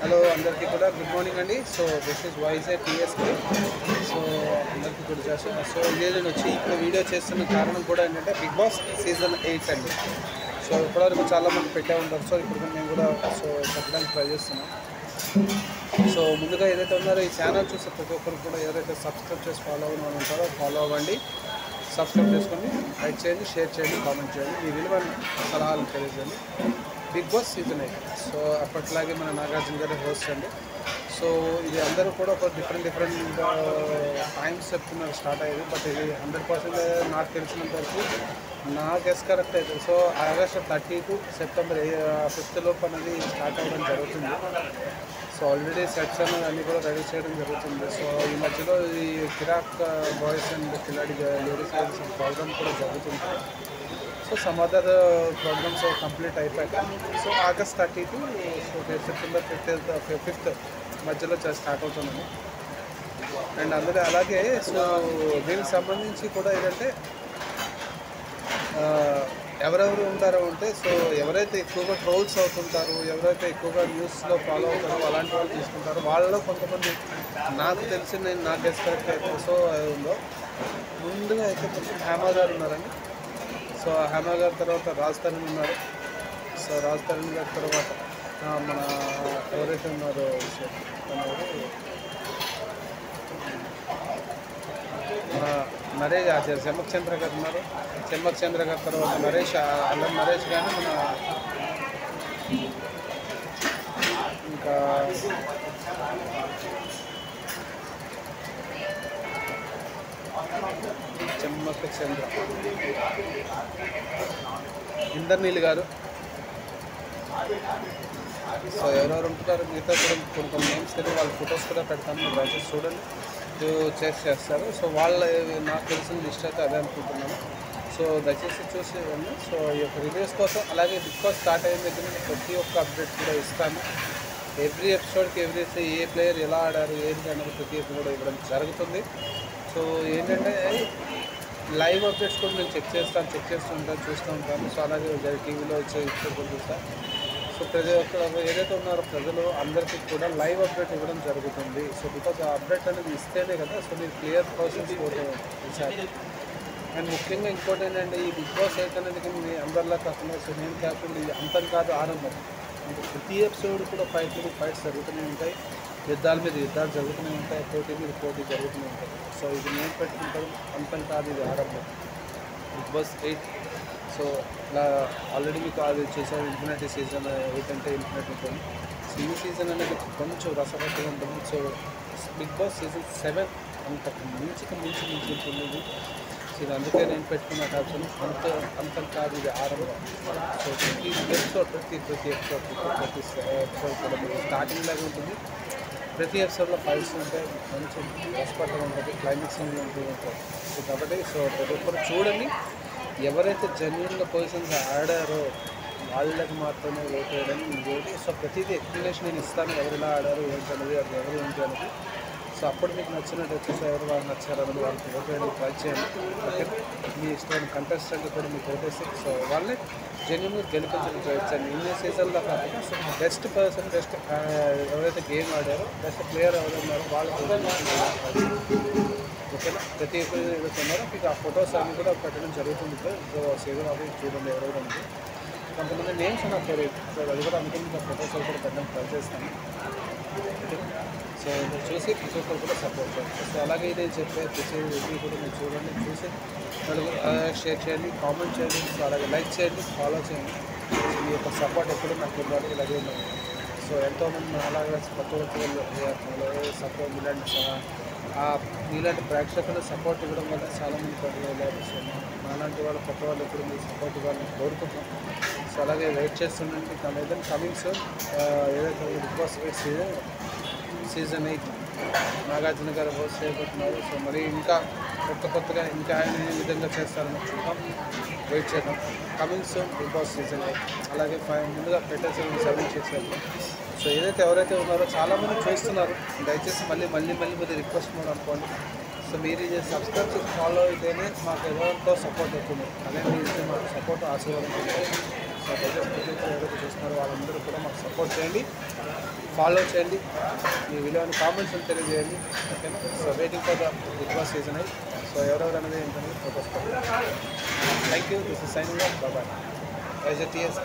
Hello అందరికీ కూడా good morning అండి. So this is yj TSK. So అందరికీ గుడ్ చేస్తాం. సో ఇదే నేను వచ్చి ఇప్పుడు వీడియో చేస్తున్న కారణం కూడా ఏంటంటే బిగ్ బాస్ సీజన్ 8 అండి. సో ఇప్పటివరకు చాలామంది పెట్టే ఉంటారు. సో ఇప్పుడు నేను కూడా చెప్పడానికి ట్రై చేస్తున్నాను. సో ముందుగా ఏదైతే ఉన్నారో ఈ ఛానల్ చూసే ప్రతి ఒక్కరు కూడా ఎవరైతే సబ్స్క్రైబ్ చేసి ఫాలో అవ్వని ఉంటారో ఫాలో అవ్వండి. సబ్స్క్రైబ్ చేసుకొని లైక్ చేయండి, షేర్ చేయండి, కామెంట్ చేయండి, మీ విలువైన సలహాలు తెలియజేయండి. Bigg Boss season 8. సో అప్పట్లాగే మన నాగార్జున గారి హోస్ట్ అండి. సో ఇది అందరూ కూడా ఒక డిఫరెంట్ టైమ్స్ చెప్తున్నారు స్టార్ట్ అయ్యేది. బట్ ఇది 100% నాకు తెలిసినంత వరకు నా గెస్ కరెక్ట్ అయితే so August 30 to September 5th లోపు అనేది స్టార్ట్ అవ్వడం జరుగుతుంది. సో ఆల్రెడీ సెట్స్ అన్నీ కూడా రెడీ చేయడం జరుగుతుంది. సో ఈ మధ్యలో ఈ Kiraak boys and Khiladi ladies program కూడా జరుగుతుంది. So some other programs complete అయిపోయాక so August 30 to September 5th మధ్యలో స్టార్ట్ అవుతుందండి. అండ్ అందులో అలాగే సో దీనికి సంబంధించి కూడా ఏంటంటే ఎవరెవరు ఉంటారో అంటే సో ఎవరైతే ఎక్కువగా ట్రోల్స్ అవుతుంటారో, ఎవరైతే ఎక్కువగా న్యూస్లో ఫాలో అవుతారో అలాంటి వాళ్ళు తీసుకుంటారు. వాళ్ళలో కొంతమంది నాకు తెలిసి నేను నా గెస్ కరెక్ట్ అయితే సో ఉందో ముందుగా అయితే కొంచెం హేమా గారు ఉన్నారండి. సో హేమా గారి తర్వాత రాజ్ తరుణ్ ఉన్నారు. సో రాజ్ తరుణ్ గారి తర్వాత మన ఎవరైతే ఉన్నారో నరేష్ ఆచార్య చెమ్మక్ చంద్ర గారు ఉన్నారు. చెమ్మక్ చంద్ర గారి తర్వాత నరేష్ అల్లం నరేష్ కానీ మన ఇంకా చెమ్మక్ చంద్ర ఇందర్నీళ్ళు గారు. సో ఎవరెవరు ఉంటున్నారు మిగతా కూడా కొన్ని నేమ్స్ తెలియదు. వాళ్ళ ఫొటోస్ కూడా పెడతాను, దయచేసి చూడండి, చేస్తారు. సో వాళ్ళ నాకు తెలిసిన లిస్ట్ అయితే అదే అనుకుంటున్నాను. సో దయచేసి చూసేవాడిని. సో ఈ యొక్క రివ్యూస్ కోసం అలాగే బిగ్ బాస్ స్టార్ట్ అయిన దగ్గర నేను ప్రతి ఒక్క అప్డేట్ కూడా ఇస్తాను. ఎవ్రీ ఎపిసోడ్కి ఏ ప్లేయర్ ఎలా ఆడారు ఏంటి అనేది ప్రతి ఒక్క కూడా ఇవ్వడం జరుగుతుంది. సో ఏంటంటే లైవ్ అప్డేట్స్ కూడా నేను చెక్ చేస్తూ ఉంటాను, చూస్తూ ఉంటాను. సో అలాగే టీవీలో వచ్చే ఇప్పుడు కూడా చూస్తాను. సో ప్రతి ఒక్క ఏదైతే ఉన్నారో ప్రజలు అందరికీ కూడా లైవ్ అప్డేట్ ఇవ్వడం జరుగుతుంది. సో బికాజ్ ఆ అప్డేట్ అనేది ఇస్తేనే కదా సో మీరు క్లియర్ ప్రాసెస్ ఇచ్చారు. అండ్ ముఖ్యంగా ఇంకోటి ఏంటంటే ఈ బిగ్ బాస్ 8 అనేది మీ అందరిలా కాకుండా సో నేను కాకుండా ఇది అంతం కాదు, ఆరంభం. అంటే ప్రతి ఎపిసోడ్ కూడా ఫైట్స్ జరుగుతూనే ఉంటాయి, యుద్ధాల మీద యుద్ధాలు జరుగుతూనే ఉంటాయి, పోటీ మీద పోటీ జరుగుతూనే ఉంటాయి. సో ఇది నేను పెట్టుకుంటాం అంతం కాదు, ఇది ఆరంభం బిగ్ బాస్ 8. సో ఇలా ఆల్రెడీ మీకు అది చేసారు ఇన్ఫినిటీ సీజన్ 8 అంటే ఇన్ఫినిటీ ఉంటుంది. సో ఈ సీజన్ అనేది కొంచెం రసవత్తుగా ఉంటుంది. సో బిగ్ బాస్ సీజన్ 7 అంతకు మించి ఉంటుంది. సో ఇది అందుకే నేను పెట్టుకున్న క్యాప్షన్ అంతం కాదు, ఇది ఆరంభం. సో ప్రతి ఎపిసోడ్ కూడా మీరు స్టార్టింగ్ లాగా ఉంటుంది. ప్రతి ఎపిసోడ్లో ఫైట్స్ ఉంటాయి, మంచి రెస్పెక్ట్గా ఉంటుంది, క్లైమాక్స్ ఉంటుంది. సో కాబట్టి సో ప్రతి ఒక్కరు చూడండి. ఎవరైతే జెన్యున్గా పొజిషన్స్ ఆడారో వాళ్ళకి మాత్రమే ఓట్ వేయడం ఓటి. సో ప్రతిదీ ఎక్స్ప్లెనేషన్ నేను ఇస్తాను, ఎవరు ఎలా ఆడారు ఏంటి అనేది, అది ఎవరు ఏంటి అనేది. సో అప్పుడు మీకు నచ్చినట్టు వచ్చేసి ఎవరు వాళ్ళు నచ్చారు అనేది వాళ్ళకి ఓట్ వేయడానికి ట్రై చేయండి. ఓకే, మీ ఇష్టమైన కంటెస్టెంట్ కూడా మీకు ఓటేసి సో వాళ్ళని జెన్యున్గా గెలిపించడం ట్రై చేయండి. ఇన్ని సీజన్లో కాకుండా సో బెస్ట్ పర్సన్, బెస్ట్ ఎవరైతే గేమ్ ఆడారో, బెస్ట్ ప్లేయర్ ఎవరు ఉన్నారో వాళ్ళకి ఓకేనా. ప్రతి ఒక్కరు ఏదైతే ఉన్నారో మీకు ఆ ఫొటోస్ అన్నీ కూడా పెట్టడం జరుగుతుంది. సో సీజన్ అవి చూడండి ఎవరెవరు ఉంది. కొంతమంది నేమ్స్ నాకు తెలియదు. సో అది కూడా అనుకుని ఆ ఫొటోస్ అవి కూడా పెట్టడానికి ట్రై చేస్తాను. సో చూసి ప్రతి ఒక్కరు కూడా సపోర్ట్ చేయండి. సో అలాగే ఇది ప్రతి రివ్యూ కూడా మీరు చూడండి, చూసి షేర్ చేయండి, కామెంట్ చేయండి, సో అలాగే లైక్ చేయండి, ఫాలో చేయండి. మీ యొక్క సపోర్ట్ ఎప్పుడు నాకు ఇవ్వాలి, ఇలాగే ఉండాలి. సో ఎంతోమంది అలాగే కొత్త వాళ్ళు సపోర్ట్ మీలాంటి ప్రేక్షకులు సపోర్ట్ ఇవ్వడం వల్ల చాలామంది పడలేదు. సో మాలాంటి వాళ్ళు కొత్త వాళ్ళు ఎప్పుడు మీరు సపోర్ట్ ఇవ్వాలని కోరుకుంటున్నాం. సో అలాగే వెయిట్ చేస్తుండండి. ఏదైనా కమింగ్ సూన్ ఏదైతే బిగ్ బాస్ 8 సీజన్ 8 నాగార్జున గారు హోస్ట్ చేయబోతున్నారు. సో మరి ఇంకా కొత్తగా ఇంకా ఆయన ఏ విధంగా చేస్తారని చూద్దాం, వెయిట్ చేద్దాం. Coming soon Bigg Boss season 8. అలాగే ముందుగా పెట్టేసి 7 చేశారు. సో ఏదైతే ఎవరైతే ఉన్నారో చాలామంది చూస్తున్నారు, దయచేసి మళ్ళీ మీరు రిక్వెస్ట్ కూడా అనుకోండి. సో మీరు ఇది సబ్స్క్రైబ్ చేసి ఫాలో అయితేనే మాకు ఎవరితో సపోర్ట్ అవుతుంది. అదే మీ ఇస్తే మాకు సపోర్ట్ ఆశీర్వాదం ఉంటుంది. సో దయచేసి ఎవరైతే చూస్తున్నారో వాళ్ళందరూ కూడా మాకు సపోర్ట్ చేయండి. ఫాలో చేయండి, మీ విలువైన కామెంట్స్ తెలియజేయండి. ఓకేనా? So waiting for the Bigg Boss season 8. So ఎవరెవరు అనేది ఏంటనేది photos. Thank you. This is signing off. Bye. యాజ్ ఎ టీఎస్.